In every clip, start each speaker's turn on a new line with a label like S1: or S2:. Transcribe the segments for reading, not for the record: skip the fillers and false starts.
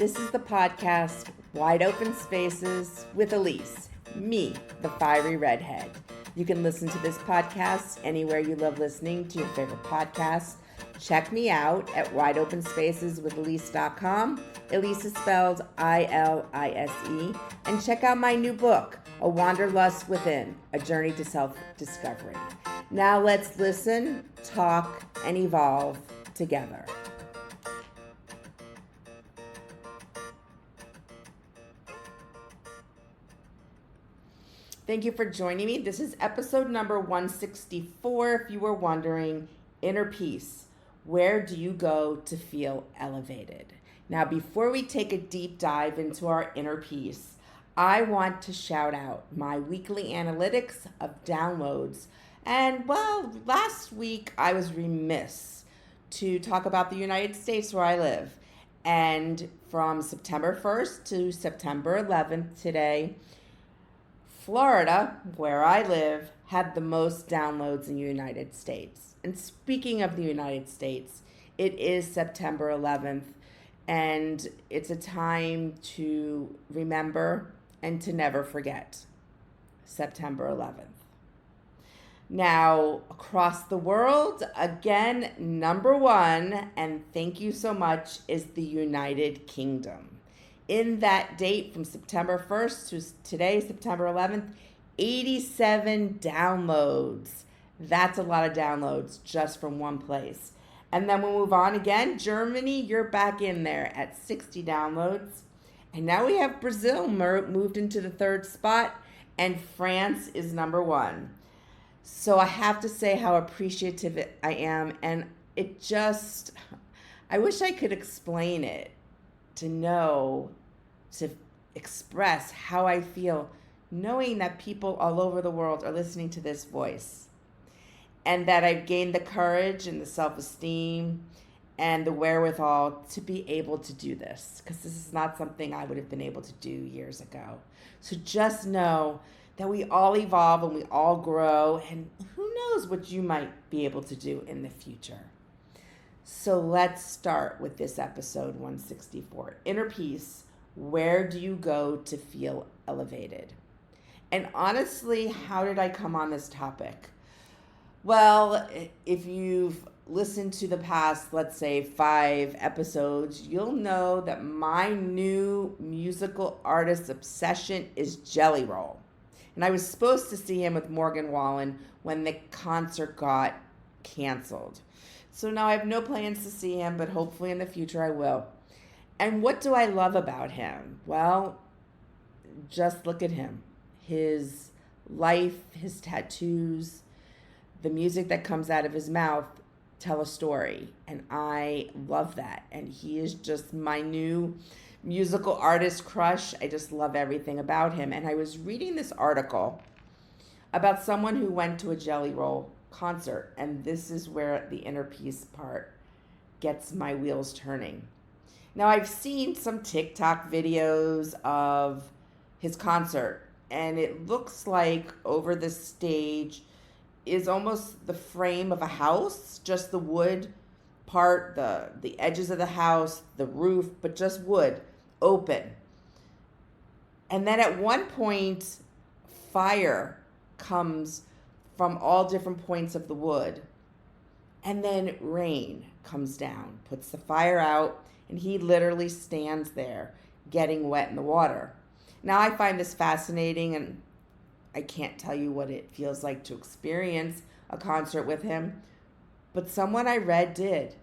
S1: This is the podcast, Wide Open Spaces with Elise, me, the fiery redhead. You can listen to this podcast anywhere you love listening to your favorite podcast. Check me out at wideopenspaceswithelise.com. Elise is spelled I-L-I-S-E. And check out my new book, A Wanderlust Within, A Journey to Self-Discovery. Now let's listen, talk, and evolve together. Thank you for joining me. This is episode number 164. If you were wondering, inner peace. Where do you go to feel elevated? Now, before we take a deep dive into our inner peace, I want to shout out my weekly analytics of downloads. And well, last week I was remiss to talk about the United States where I live. And from September 1st to September 11th today, Florida, where I live, had the most downloads in the United States. And speaking of the United States, it is September 11th, and it's a time to remember and to never forget September 11th. Now, across the world, again, number one, and thank you so much, is the United Kingdom. In that date from September 1st to today, September 11th, 87 downloads. That's a lot of downloads just from one place. And then we'll move on again. Germany, you're back in there at 60 downloads. And now we have Brazil moved into the third spot, and France is number one. So I have to say how appreciative I am. And it just, I wish I could explain it to express how I feel, knowing that people all over the world are listening to this voice, and that I've gained the courage and the self-esteem and the wherewithal to be able to do this, because this is not something I would have been able to do years ago. So just know that we all evolve and we all grow, and who knows what you might be able to do in the future. So let's start with this episode 164, Inner Peace. Where do you go to feel elevated? And honestly, how did I come on this topic? Well, if you've listened to the past, let's say 5 episodes, you'll know that my new musical artist obsession is Jelly Roll. And I was supposed to see him with Morgan Wallen when the concert got canceled. So now I have no plans to see him, but hopefully in the future I will. And what do I love about him? Well, just look at him. His life, his tattoos, the music that comes out of his mouth tell a story. And I love that. And he is just my new musical artist crush. I just love everything about him. And I was reading this article about someone who went to a Jelly Roll concert. And this is where the inner peace part gets my wheels turning. Now, I've seen some TikTok videos of his concert, and it looks like over the stage is almost the frame of a house, just the wood part, the edges of the house, the roof, but just wood, open. And then at one point, fire comes from all different points of the wood. And then rain comes down, puts the fire out, and he literally stands there getting wet in the water. Now, I find this fascinating, and I can't tell you what it feels like to experience a concert with him, but someone I read did.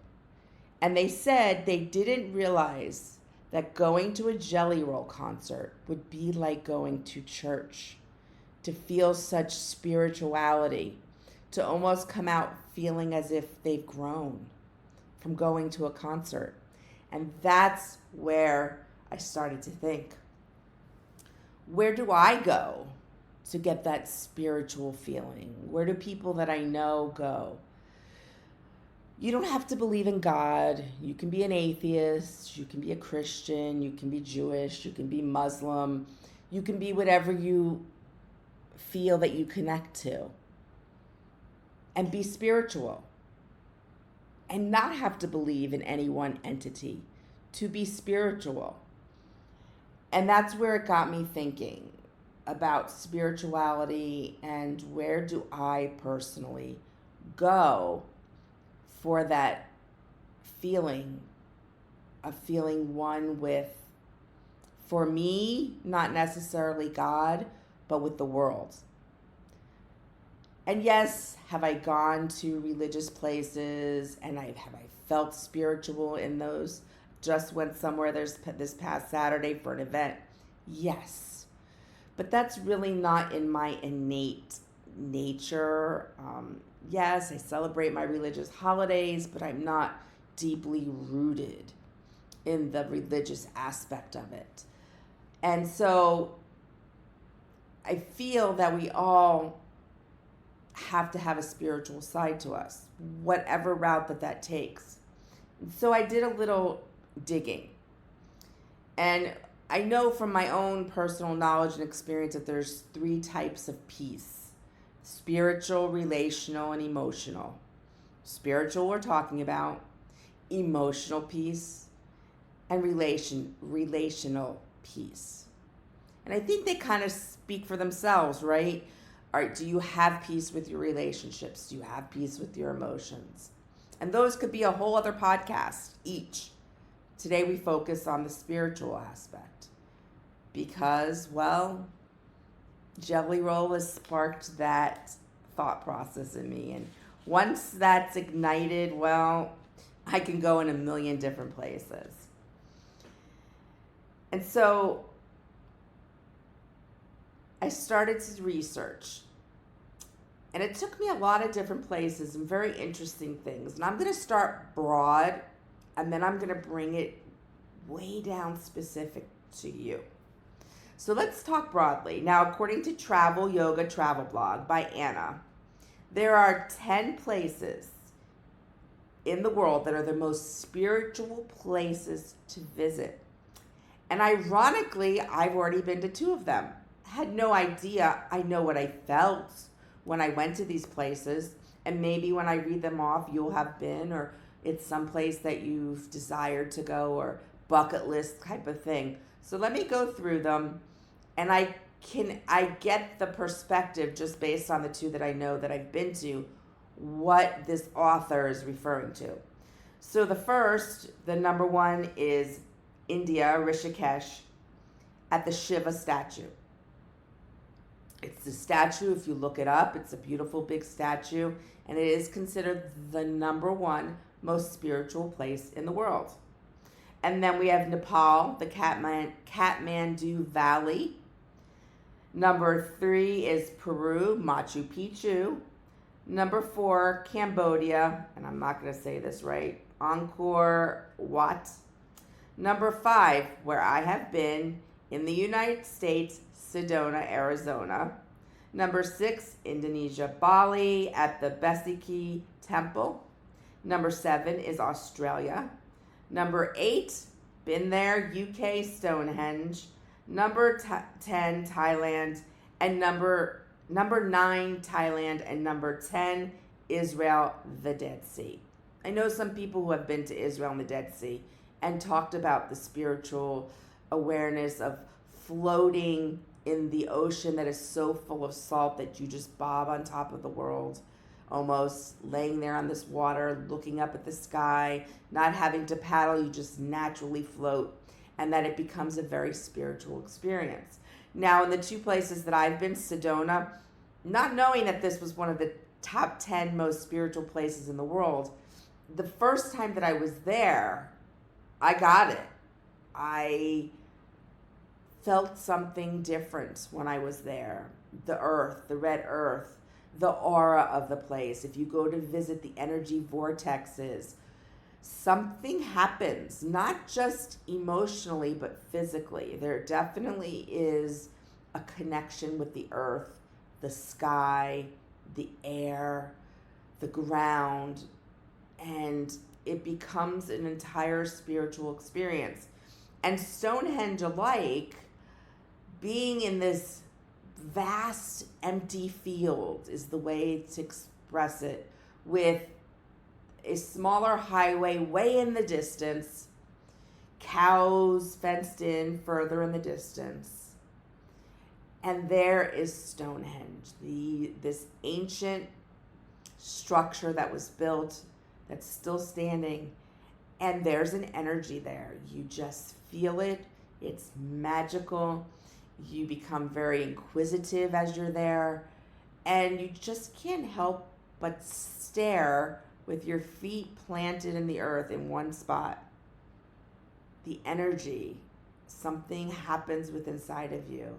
S1: And they said they didn't realize that going to a Jelly Roll concert would be like going to church, to feel such spirituality, to almost come out feeling as if they've grown from going to a concert. And that's where I started to think, where do I go to get that spiritual feeling? Where do people that I know go? You don't have to believe in God. You can be an atheist. You can be a Christian. You can be Jewish. You can be Muslim. You can be whatever you feel that you connect to. And be spiritual. And not have to believe in any one entity. To be spiritual. And that's where it got me thinking about spirituality and where do I personally go for that feeling of feeling one with, for me, not necessarily God, but with the world. And yes, have I gone to religious places and have I felt spiritual in those? Just went somewhere this past Saturday for an event. Yes. But that's really not in my innate nature. Yes, I celebrate my religious holidays, but I'm not deeply rooted in the religious aspect of it. And so I feel that we all have to have a spiritual side to us, whatever route that takes. So I did a little digging. And I know from my own personal knowledge and experience that there's 3 types of peace: spiritual, relational, and emotional. Spiritual, we're talking about, emotional peace, and relational peace. And I think they kind of speak for themselves, right? All right, do you have peace with your relationships? Do you have peace with your emotions? And those could be a whole other podcast each. Today we focus on the spiritual aspect because, well, Jelly Roll has sparked that thought process in me. And once that's ignited, well, I can go in a million different places. And so I started to research. And it took me a lot of different places and very interesting things. And I'm going to start broad, and then I'm going to bring it way down specific to you. So let's talk broadly. Now, according to Travel Yoga Travel Blog by Anna, there are 10 places in the world that are the most spiritual places to visit. And ironically, I've already been to 2 of them. Had no idea. I know what I felt when I went to these places, and maybe when I read them off, you'll have been, or it's someplace that you've desired to go, or bucket list type of thing. So let me go through them, and I get the perspective just based on the 2 that I know that I've been to, what this author is referring to. So the number 1 is India, Rishikesh, at the Shiva statue. It's the statue, if you look it up, it's a beautiful big statue, and it is considered the number 1 most spiritual place in the world. And then we have Nepal, the Kathmandu Valley. Number 3 is Peru, Machu Picchu. Number 4, Cambodia, and I'm not going to say this right, Angkor Wat. Number 5, where I have been, in the United States, Sedona, Arizona. Number 6, Indonesia, Bali, at the Besiki Temple. Number 7 is Australia. Number 8, been there, UK, Stonehenge. Number 10, Thailand. And number 9, Thailand. And number 10, Israel, the Dead Sea. I know some people who have been to Israel and the Dead Sea and talked about the spiritual awareness of floating in the ocean that is so full of salt that you just bob on top of the world, almost laying there on this water, looking up at the sky, not having to paddle, you just naturally float, and that it becomes a very spiritual experience. Now, in the 2 places that I've been, Sedona, not knowing that this was one of the top 10 most spiritual places in the world, the first time that I was there, I got it. I felt something different when I was there. The earth, the red earth, the aura of the place. If you go to visit the energy vortexes, something happens, not just emotionally, but physically. There definitely is a connection with the earth, the sky, the air, the ground, and it becomes an entire spiritual experience. And Stonehenge alike, being in this vast empty field is the way to express it, with a smaller highway way in the distance, cows fenced in further in the distance. And there is Stonehenge, this ancient structure that was built, that's still standing, and there's an energy there. You just feel it. It's magical. You become very inquisitive as you're there, and you just can't help but stare with your feet planted in the earth in one spot. The energy, something happens within inside of you,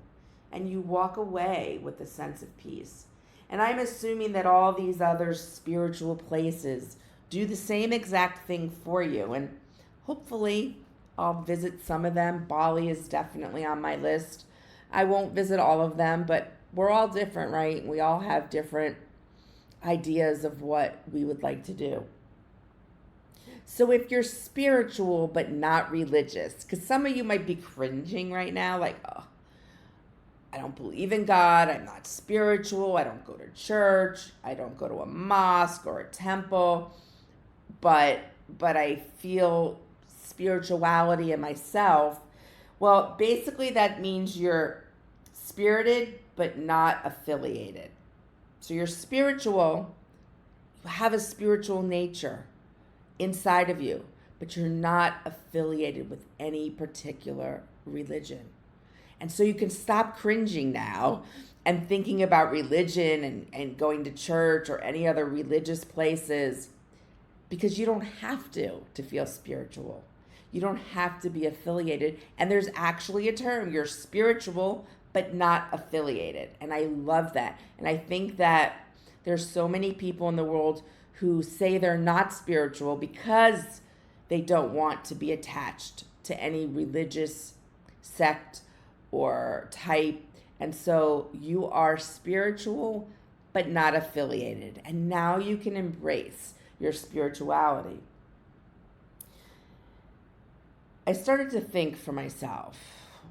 S1: and you walk away with a sense of peace. And I'm assuming that all these other spiritual places do the same exact thing for you. And hopefully I'll visit some of them. Bali is definitely on my list. I won't visit all of them, but we're all different, right? We all have different ideas of what we would like to do. So if you're spiritual but not religious, because some of you might be cringing right now, like, oh, I don't believe in God, I'm not spiritual, I don't go to church, I don't go to a mosque or a temple, but I feel spirituality in myself. Well, basically that means you're spirited but not affiliated. So you're spiritual, you have a spiritual nature inside of you, but you're not affiliated with any particular religion. And so you can stop cringing now and thinking about religion and going to church or any other religious places, because you don't have to feel spiritual. You don't have to be affiliated. And there's actually a term, you're spiritual but not affiliated. And I love that. And I think that there's so many people in the world who say they're not spiritual because they don't want to be attached to any religious sect or type. And so you are spiritual but not affiliated. And now you can embrace your spirituality. I started to think for myself,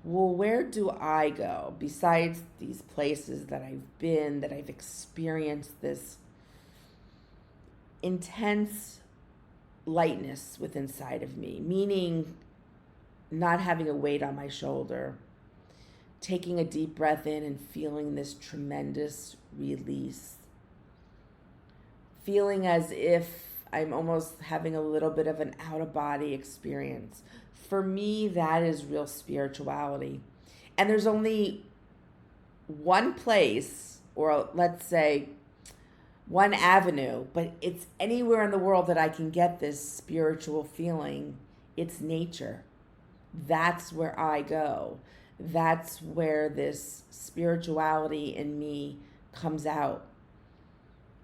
S1: well, where do I go besides these places that I've been, that I've experienced this intense lightness within inside of me, meaning not having a weight on my shoulder, taking a deep breath in and feeling this tremendous release, feeling as if I'm almost having a little bit of an out-of-body experience. For me, that is real spirituality. And there's only one place, or let's say one avenue, but it's anywhere in the world that I can get this spiritual feeling. It's nature. That's where I go. That's where this spirituality in me comes out.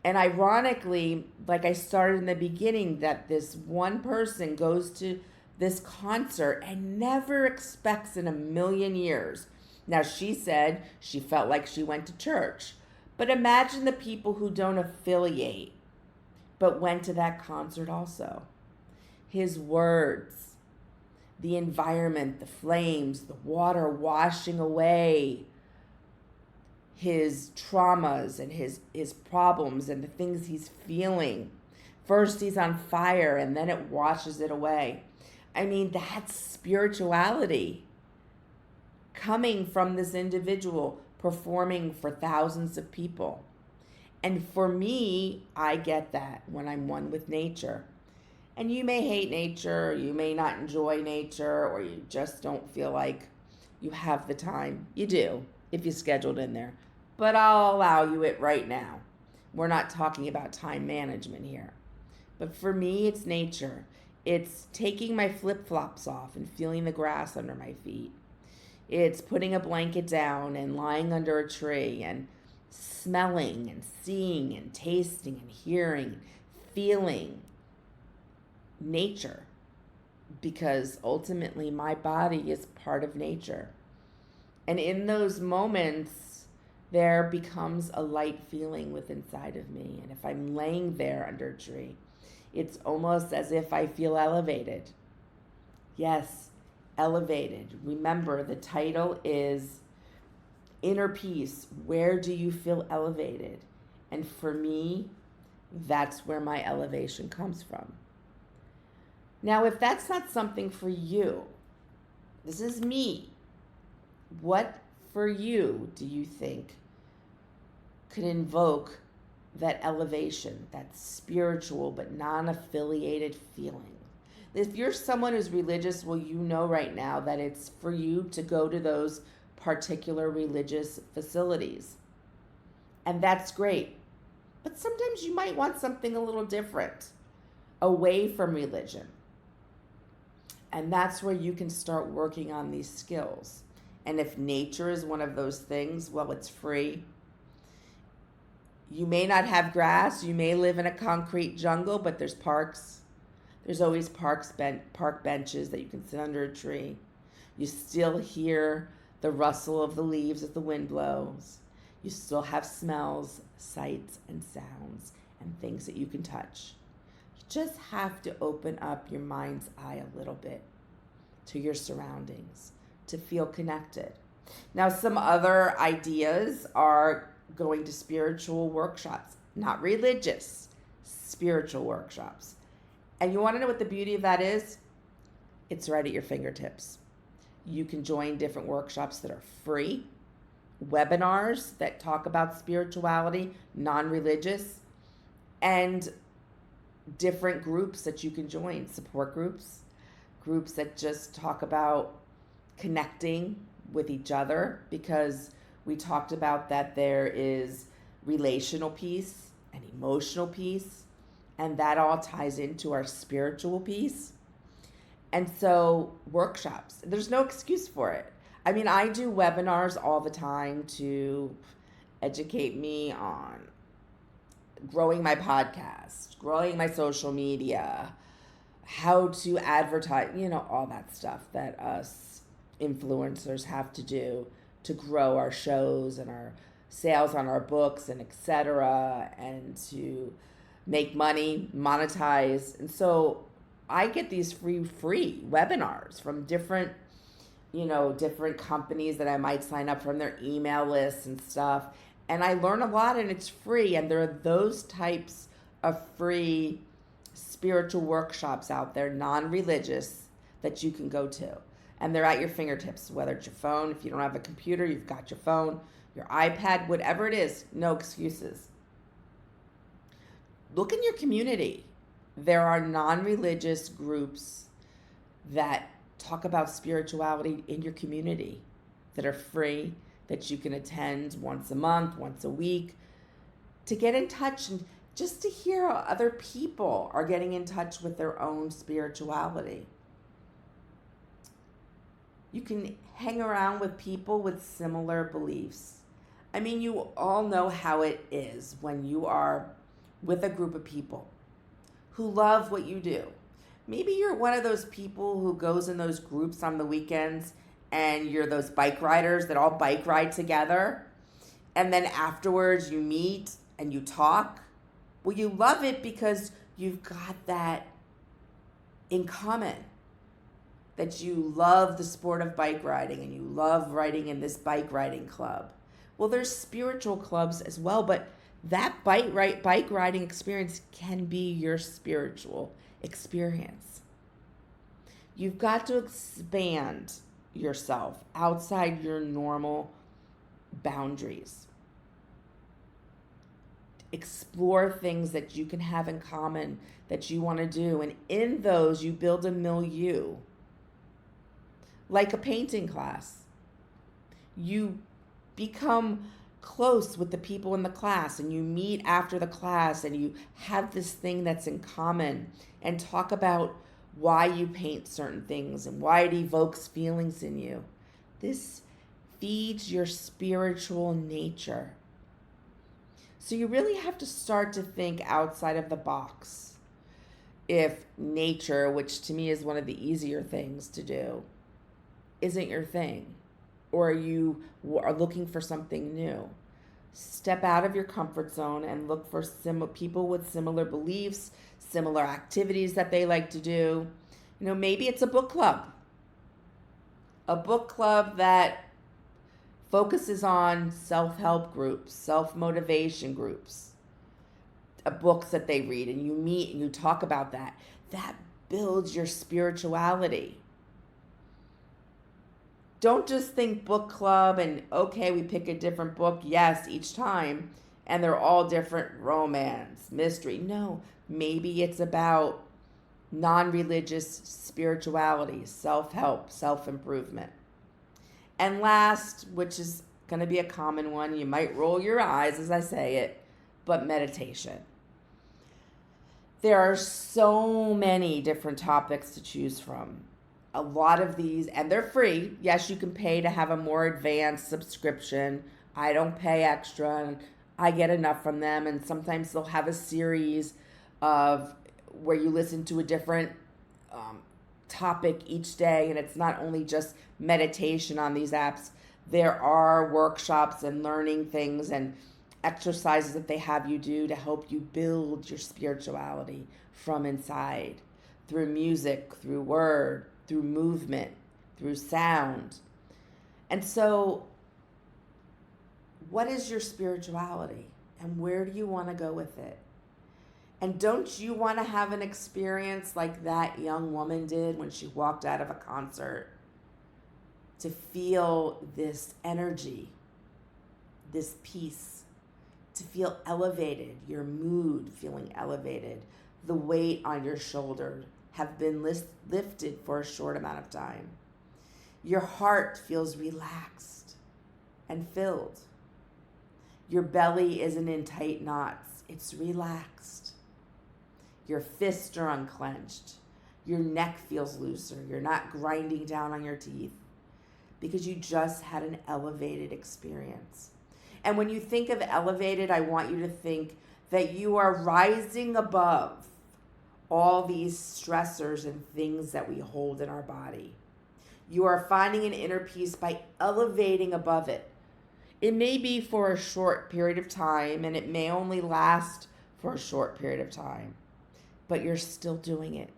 S1: And ironically, like I started in the beginning, that this one person goes to this concert and never expects in a million years. Now, she said she felt like she went to church. But imagine the people who don't affiliate but went to that concert also. His words, the environment, the flames, the water washing away his traumas and his problems and the things he's feeling. First he's on fire and then it washes it away. I mean, that's spirituality coming from this individual performing for thousands of people. And for me, I get that when I'm one with nature. And you may hate nature, you may not enjoy nature, or you just don't feel like you have the time. You do, if you scheduled in there. But I'll allow you it right now. We're not talking about time management here. But for me, it's nature. It's taking my flip-flops off and feeling the grass under my feet. It's putting a blanket down and lying under a tree and smelling and seeing and tasting and hearing, feeling nature, because ultimately my body is part of nature. And in those moments, there becomes a light feeling within inside of me. And if I'm laying there under a tree, it's almost as if I feel elevated. Yes, elevated. Remember, the title is Inner Peace. Where do you feel elevated? And for me, that's where my elevation comes from. Now, if that's not something for you, This is me. What for you do you think could invoke that elevation, that spiritual but non-affiliated feeling? If you're someone who's religious, well, you know right now that it's for you to go to those particular religious facilities. And that's great. But sometimes you might want something a little different, away from religion. And that's where you can start working on these skills. And if nature is one of those things, well, it's free. You may not have grass. You may live in a concrete jungle, but there's parks. There's always park benches that you can sit under a tree. You still hear the rustle of the leaves as the wind blows. You still have smells, sights, and sounds, and things that you can touch. You just have to open up your mind's eye a little bit to your surroundings to feel connected. Now, some other ideas are going to spiritual workshops, not religious, spiritual workshops. And you want to know what the beauty of that is? It's right at your fingertips. You can join different workshops that are free, webinars that talk about spirituality, non-religious, and different groups that you can join, support groups, groups that just talk about connecting with each other, because we talked about that there is relational peace and emotional peace, and that all ties into our spiritual peace. And so workshops, there's no excuse for it. I mean, I do webinars all the time to educate me on growing my podcast, growing my social media, how to advertise, all that stuff that us influencers have to do to grow our shows and our sales on our books and etc., and to make money, monetize. And so I get these free webinars from different companies that I might sign up from their email lists and stuff. And I learn a lot, and it's free. And there are those types of free spiritual workshops out there, non-religious, that you can go to. And they're at your fingertips, whether it's your phone. If you don't have a computer, you've got your phone, your iPad, whatever it is, no excuses. Look in your community. There are non-religious groups that talk about spirituality in your community that are free, that you can attend once a month, once a week, to get in touch and just to hear how other people are getting in touch with their own spirituality. You can hang around with people with similar beliefs. I mean, you all know how it is when you are with a group of people who love what you do. Maybe you're one of those people who goes in those groups on the weekends, and you're those bike riders that all bike ride together. And then afterwards you meet and you talk. Well, you love it because you've got that in common, that you love the sport of bike riding and you love riding in this bike riding club. Well, there's spiritual clubs as well, but that bike riding experience can be your spiritual experience. You've got to expand yourself outside your normal boundaries. Explore things that you can have in common that you want to do, and in those you build a milieu. Like a painting class. You become close with the people in the class, and you meet after the class, and you have this thing that's in common and talk about why you paint certain things and why it evokes feelings in you. This feeds your spiritual nature. So you really have to start to think outside of the box. If nature, which to me is one of the easier things to do, isn't your thing, or you are looking for something new, step out of your comfort zone and look for people with similar beliefs, similar activities that they like to do. Maybe it's a book club that focuses on self-help groups, self-motivation groups, books that they read, and you meet and you talk about that. That builds your spirituality. don't just think book club and okay, we pick a different book, yes, each time, and they're all different, romance, mystery. No, maybe it's about non-religious spirituality, self-help, self-improvement. And last, which is going to be a common one, you might roll your eyes as I say it, but meditation. There are so many different topics to choose from. A lot of these, and they're free. Yes, you can pay to have a more advanced subscription. I don't pay extra, and I get enough from them. And sometimes they'll have a series of where you listen to a different topic each day, and it's not only just meditation on these apps. There are workshops and learning things and exercises that they have you do to help you build your spirituality from inside through music, through word, through movement, through sound. And so, what is your spirituality and where do you want to go with it? And don't you want to have an experience like that young woman did when she walked out of a concert? To feel this energy, this peace, to feel elevated, your mood feeling elevated, the weight on your shoulder have been lifted for a short amount of time. Your heart feels relaxed and filled. Your belly isn't in tight knots, it's relaxed. Your fists are unclenched. Your neck feels looser. You're not grinding down on your teeth because you just had an elevated experience. And when you think of elevated, I want you to think that you are rising above all these stressors and things that we hold in our body. You are finding an inner peace by elevating above it. It may be for a short period of time, and it may only last for a short period of time, but you're still doing it.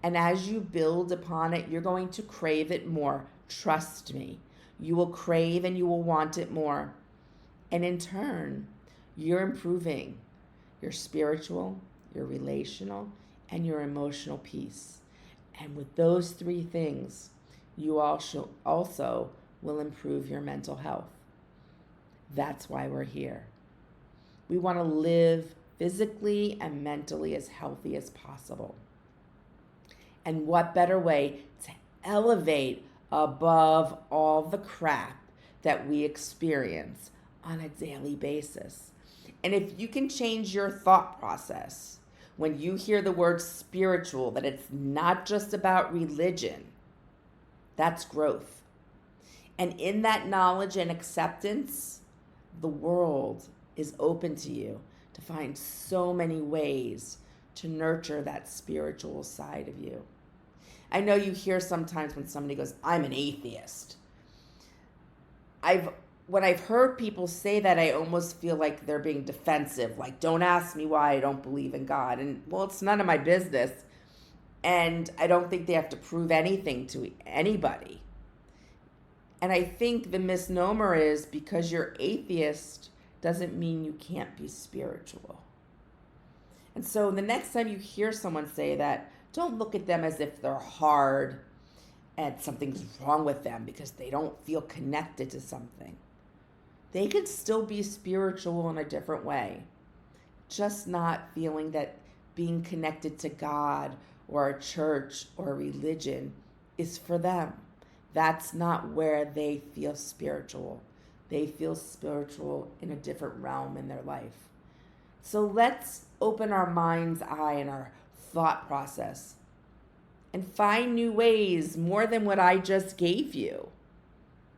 S1: And as you build upon it, you're going to crave it more. Trust me. You will crave and you will want it more. And in turn, you're improving your spiritual, your relational, and your emotional peace. And with those three things, you also will improve your mental health. That's why we're here. We want to live physically and mentally as healthy as possible. And what better way to elevate above all the crap that we experience on a daily basis? And if you can change your thought process when you hear the word spiritual, that it's not just about religion, that's growth. And in that knowledge and acceptance, the world is open to you to find so many ways to nurture that spiritual side of you. I know you hear sometimes when somebody goes, I'm an atheist. When I've heard people say that, I almost feel like they're being defensive. Like, don't ask me why I don't believe in God. And, well, it's none of my business. And I don't think they have to prove anything to anybody. And I think the misnomer is because you're atheist doesn't mean you can't be spiritual. And so the next time you hear someone say that, don't look at them as if they're hard and something's wrong with them because they don't feel connected to something. They could still be spiritual in a different way, just not feeling that being connected to God or a church or a religion is for them. That's not where they feel spiritual. They feel spiritual in a different realm in their life. So let's open our mind's eye and our thought process and find new ways more than what I just gave you,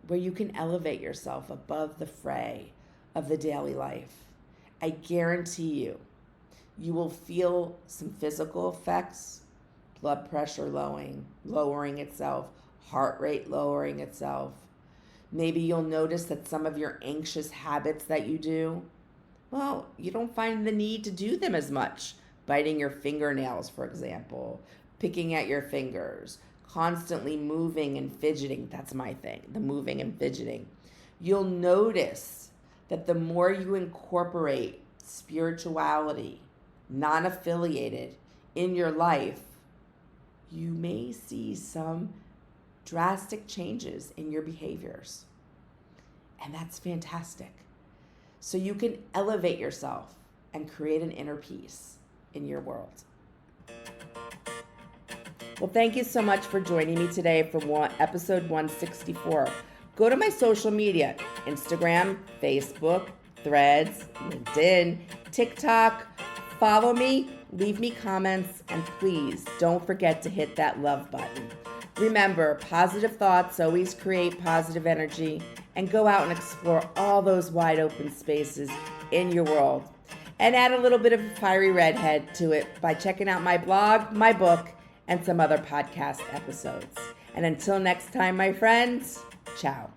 S1: where you can elevate yourself above the fray of the daily life. I guarantee you will feel some physical effects, blood pressure lowering itself, heart rate lowering itself. Maybe you'll notice that some of your anxious habits that you do, well, you don't find the need to do them as much. Biting your fingernails, for example, picking at your fingers, constantly moving and fidgeting. That's my thing, the moving and fidgeting. You'll notice that the more you incorporate spirituality, non-affiliated, in your life, you may see some drastic changes in your behaviors. And that's fantastic. So you can elevate yourself and create an inner peace in your world. Well, thank you so much for joining me today for episode 164. Go to my social media, Instagram, Facebook, Threads, LinkedIn, TikTok. Follow me, leave me comments, and please don't forget to hit that love button. Remember, positive thoughts always create positive energy, and go out and explore all those wide open spaces in your world. And add a little bit of a fiery redhead to it by checking out my blog, my book, and some other podcast episodes. And until next time, my friends, ciao.